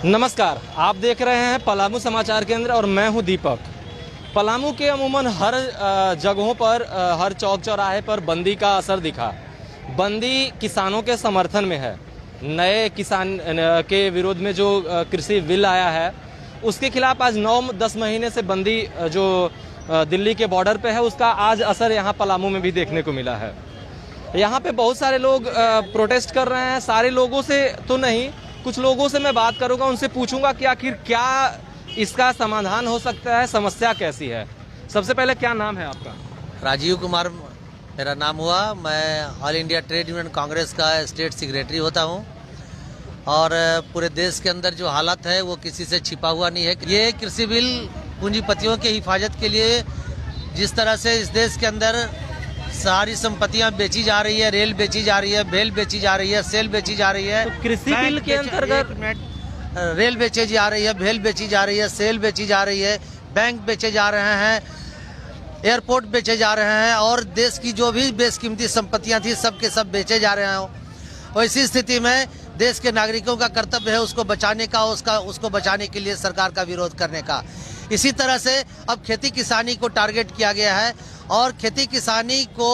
नमस्कार, आप देख रहे हैं पलामू समाचार केंद्र और मैं हूं दीपक। पलामू के अमूमन हर जगहों पर, हर चौक चौराहे पर बंदी का असर दिखा। बंदी किसानों के समर्थन में है। नए किसान के विरोध में जो कृषि बिल आया है उसके खिलाफ आज 9-10 महीने से बंदी जो दिल्ली के बॉर्डर पे है उसका आज असर यहाँ पलामू में भी देखने को मिला है। यहाँ पे बहुत सारे लोग प्रोटेस्ट कर रहे हैं। सारे लोगों से तो नहीं, कुछ लोगों से मैं बात करूंगा, उनसे पूछूंगा कि आखिर क्या इसका समाधान हो सकता है, समस्या कैसी है। सबसे पहले क्या नाम है आपका? राजीव कुमार मेरा नाम हुआ। मैं all India trade union Congress का स्टेट सेक्रेटरी होता हूं और पूरे देश के अंदर जो हालत है वो किसी से छिपा हुआ नहीं है। ये कृषि बिल पूंजीपतियों की हिफाजत के लिए जिस तरह से इस देश के अंदर सारी संपत्तियां बेची जा रही है, रेल बेची जा रही है, भेल बेची जा रही है, सेल बेची जा रही है, तो कृषि बिल के अंतर्गत रेल बेची जा रही है, भेल बेची जा रही है, सेल बेची जा रही है, बैंक बेचे जा रहे हैं, एयरपोर्ट बेचे जा रहे हैं और देश की जो भी बेशकीमती संपत्तियां थी सब के सब बेचे जा रहे हैं। और इसी स्थिति में देश के नागरिकों का कर्तव्य है उसको बचाने का, उसको बचाने के लिए सरकार का विरोध करने का। इसी तरह से अब खेती किसानी को टारगेट किया गया है और खेती किसानी को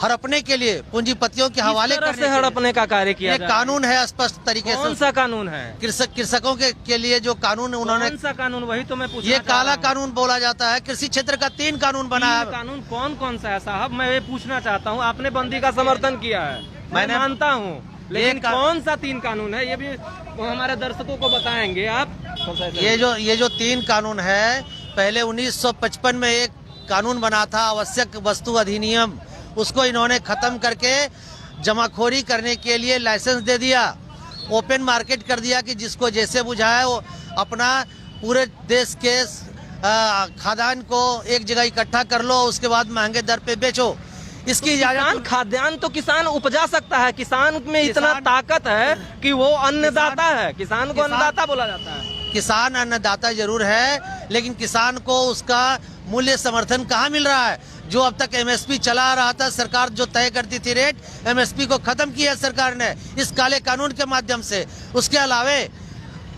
हड़पने के लिए पूंजीपतियों के हवाले करने से हड़पने का कार्य किया ये कानून है स्पष्ट तरीके से। कौन सा कानून है? कृषकों के लिए जो कानून उन्होंने, कौन सा कानून? वही तो मैं पूछ ये काला कानून बोला जाता है। कृषि क्षेत्र का 3 कानून बना है। कानून कौन कौन सा है साहब? मैं ये पूछना चाहता हूँ। आपने बंदी का समर्थन किया है, मैं मानता हूँ, लेकिन कौन सा 3 कानून है ये भी हमारे दर्शकों को बताएंगे आप। ये जो 3 कानून है, पहले 1955 में एक कानून बना था आवश्यक वस्तु अधिनियम, उसको इन्होंने खत्म करके जमाखोरी करने के लिए लाइसेंस दे दिया, ओपन मार्केट कर दिया कि जिसको जैसे बुझाए वो अपना पूरे देश के खाद्यान्न को एक जगह इकट्ठा कर लो, उसके बाद महंगे दर पे बेचो। इसकी इजाजत खाद्यान्न तो किसान उपजा सकता है। किसान में इतना ताकत है कि वो अन्नदाता है। किसान को अन्नदाता बोला जाता है। किसान अन्नदाता जरूर है, लेकिन किसान को उसका मूल्य समर्थन कहाँ मिल रहा है? जो अब तक एमएसपी चला रहा था, सरकार जो तय करती थी रेट, एमएसपी को खत्म किया सरकार ने इस काले कानून के माध्यम से। उसके अलावे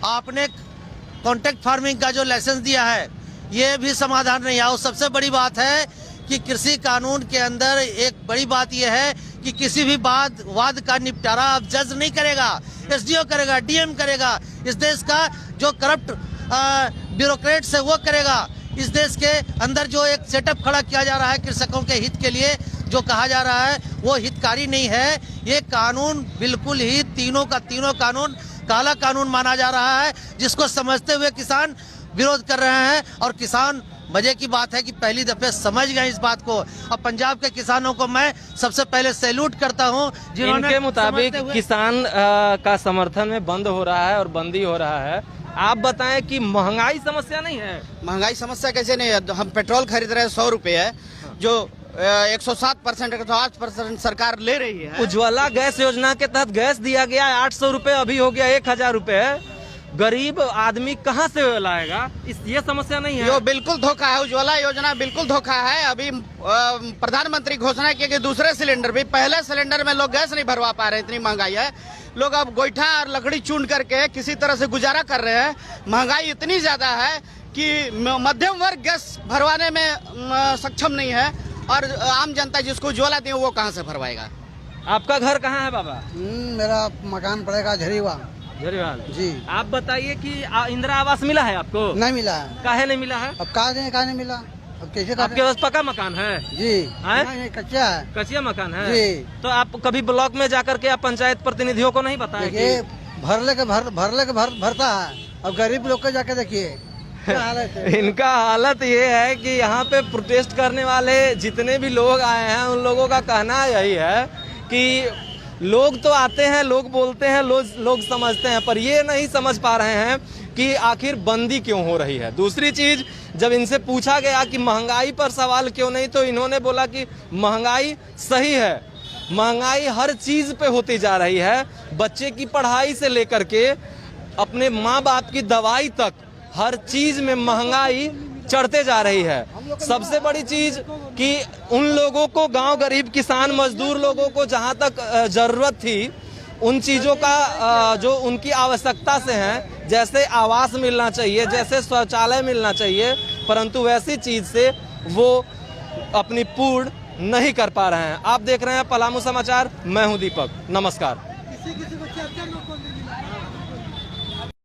आपने कॉन्ट्रैक्ट फार्मिंग का जो लाइसेंस दिया है ये भी समाधान नहीं आया। सबसे बड़ी बात है कि कृषि कानून के अंदर एक बड़ी बात यह है कि किसी भी वाद का निपटारा अब जज नहीं करेगा, एसडीओ करेगा, डीएम करेगा। इस देश का जो करप्ट ब्यूरोक्रेट्स है वो करेगा। इस देश के अंदर जो एक सेटअप खड़ा किया जा रहा है कृषकों के हित के लिए, जो कहा जा रहा है वो हितकारी नहीं है। ये कानून बिल्कुल ही तीनों कानून काला कानून माना जा रहा है, जिसको समझते हुए किसान विरोध कर रहे हैं। और किसान, मजे की बात है कि पहली दफे समझ गए इस बात को। अब पंजाब के किसानों को मैं सबसे पहले सैल्यूट करता हूं, जिन्होंने इनके मुताबिक किसान का समर्थन में बंद हो रहा है और बंदी हो रहा है। आप बताएं कि महंगाई समस्या नहीं है? महंगाई समस्या कैसे नहीं है? हम पेट्रोल खरीद रहे हैं 100 रुपए है, जो 107%, 108% सरकार ले रही है। उज्ज्वला गैस योजना के तहत गैस दिया गया 800 रुपए, अभी हो गया 1000 रुपए। गरीब आदमी कहाँ से लाएगा? ये समस्या नहीं है? यो बिल्कुल धोखा है। उज्ज्वला योजना बिल्कुल धोखा है। अभी प्रधानमंत्री घोषणा की कि दूसरे सिलेंडर भी, पहले सिलेंडर में लोग गैस नहीं भरवा पा रहे, इतनी महंगाई है। लोग अब गोईठा और लकड़ी चून करके किसी तरह से गुजारा कर रहे हैं। महंगाई इतनी ज्यादा है कि मध्यम वर्ग गैस भरवाने में सक्षम नहीं है और आम जनता जिसको उज्ज्वला दी वो कहाँ से भरवाएगा। आपका घर कहाँ है बाबा? मेरा मकान पड़ेगा झरीवाल जी। आप बताइए कि इंदिरा आवास मिला है आपको? नहीं मिला है। काहे नहीं मिला है? अब कहा नहीं मिला, अब कैसे? आपके पास पक्का मकान है? जी। नहीं, कच्चा है। कच्चा मकान है जी। तो आप कभी ब्लॉक में जाकर के आप पंचायत प्रतिनिधियों को नहीं बताया? देखिए भरले के भरता है। अब गरीब लोग को जाके देखिए क्या हालत है। इनका हालत ये है कि यहाँ पे प्रोटेस्ट करने वाले जितने भी लोग आए हैं उन लोगों का कहना यही है कि लोग तो आते हैं, लोग बोलते हैं, लोग समझते हैं, पर ये नहीं समझ पा रहे हैं कि आखिर बंदी क्यों हो रही है। दूसरी चीज, जब इनसे पूछा गया कि महंगाई पर सवाल क्यों नहीं, तो इन्होंने बोला कि महंगाई सही है, महंगाई हर चीज पे होती जा रही है। बच्चे की पढ़ाई से लेकर के अपने माँ बाप की दवाई तक हर चीज में महंगाई चढ़ते जा रही है। सबसे बड़ी चीज कि उन लोगों को, गांव गरीब किसान मजदूर लोगों को जहां तक जरूरत थी उन चीजों का जो उनकी आवश्यकता से है जैसे आवास मिलना चाहिए, जैसे शौचालय मिलना चाहिए, परंतु वैसी चीज से वो अपनी पूर्ण नहीं कर पा रहे हैं। आप देख रहे हैं पलामू समाचार, मैं हूं दीपक, नमस्कार। किसी को 74 लोग को